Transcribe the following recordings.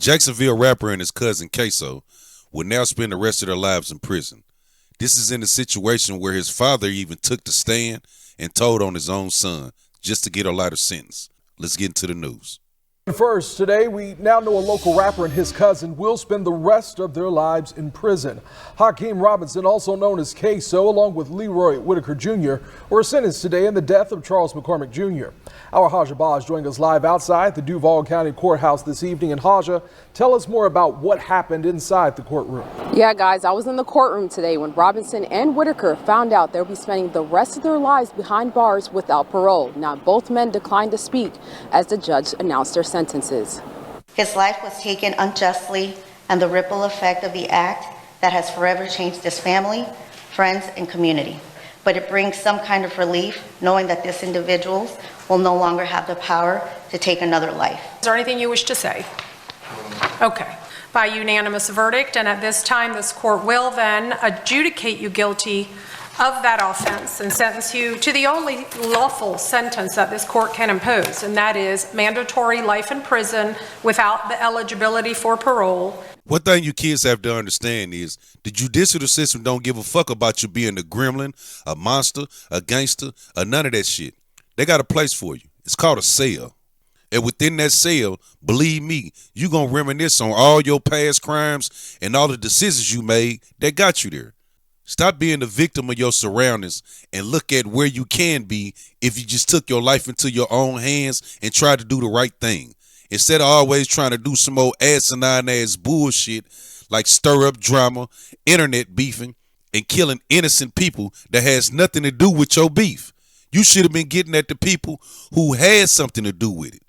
Jacksonville rapper and his cousin Ksoo will now spend the rest of their lives in prison. This is in a situation where his father even took the stand and told on his own son just to get a lighter sentence. Let's get into the news. First, today we now know a local rapper and his cousin will spend the rest of their lives in prison. Hakeem Robinson, also known as Ksoo, along with Leroy Whitaker Jr., were sentenced today in the death of Charles McCormick Jr. Our Haja Baj joining us live outside the Duval County Courthouse this evening. And Haja, tell us more about what happened inside the courtroom. Yeah, guys, I was in the courtroom today when Robinson and Whitaker found out they'll be spending the rest of their lives behind bars without parole. Now, both men declined to speak as the judge announced their sentences. His life was taken unjustly, and the ripple effect of the act that has forever changed his family, friends, and community. But it brings some kind of relief knowing that this individual will no longer have the power to take another life. Is there anything you wish to say? Okay. By unanimous verdict, and at this time this court will then adjudicate you guilty of that offense and sentence you to the only lawful sentence that this court can impose, and that is mandatory life in prison without the eligibility for parole. One thing you kids have to understand is the judicial system don't give a fuck about you being a gremlin, a monster, a gangster, or none of that shit. They got a place for you. It's called a cell. And within that cell, believe me, you gonna reminisce on all your past crimes and all the decisions you made that got you there. Stop being the victim of your surroundings and look at where you can be if you just took your life into your own hands and tried to do the right thing. Instead of always trying to do some old asinine ass bullshit like stir up drama, internet beefing, and killing innocent people that has nothing to do with your beef. You should have been getting at the people who had something to do with it.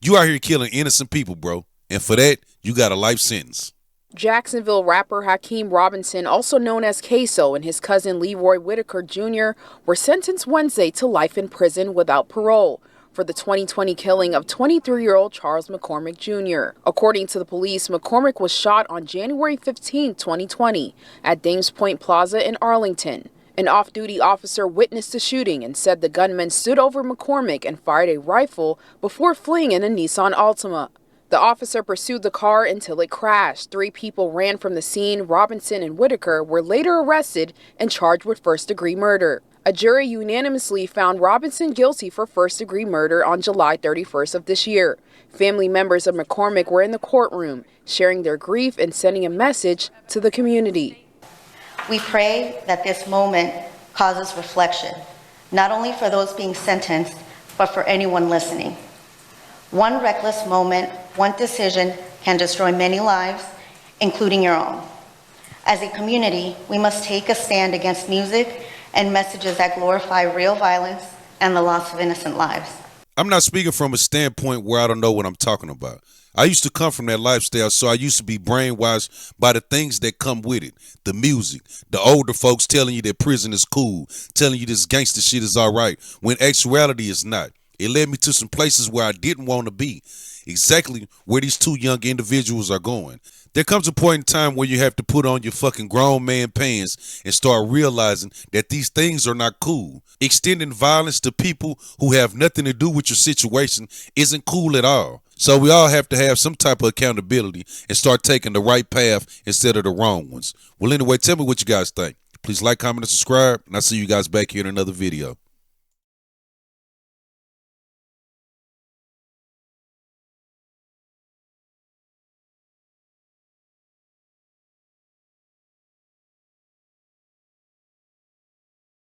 You out here killing innocent people, bro. And for that, you got a life sentence. Jacksonville rapper Hakeem Robinson, also known as Ksoo, and his cousin Leroy Whitaker Jr. were sentenced Wednesday to life in prison without parole for the 2020 killing of 23-year-old Charles McCormick Jr. According to the police, McCormick was shot on January 15, 2020 at Dames Point Plaza in Arlington. An off-duty officer witnessed the shooting and said the gunman stood over McCormick and fired a rifle before fleeing in a Nissan Altima. The officer pursued the car until it crashed. 3 people ran from the scene. Robinson and Whitaker were later arrested and charged with first-degree murder. A jury unanimously found Robinson guilty for first-degree murder on July 31st of this year. Family members of McCormick were in the courtroom, sharing their grief and sending a message to the community. We pray that this moment causes reflection, not only for those being sentenced, but for anyone listening. One reckless moment, one decision can destroy many lives, including your own. As a community, we must take a stand against music and messages that glorify real violence and the loss of innocent lives. I'm not speaking from a standpoint where I don't know what I'm talking about. I used to come from that lifestyle, so I used to be brainwashed by the things that come with it. The music, the older folks telling you that prison is cool, telling you this gangster shit is all right, when actuality is not. It led me to some places where I didn't want to be, exactly where these 2 young individuals are going. There comes a point in time where you have to put on your fucking grown man pants and start realizing that these things are not cool. Extending violence to people who have nothing to do with your situation isn't cool at all. So we all have to have some type of accountability and start taking the right path instead of the wrong ones. Well, anyway, tell me what you guys think. Please like, comment, and subscribe, and I'll see you guys back here in another video.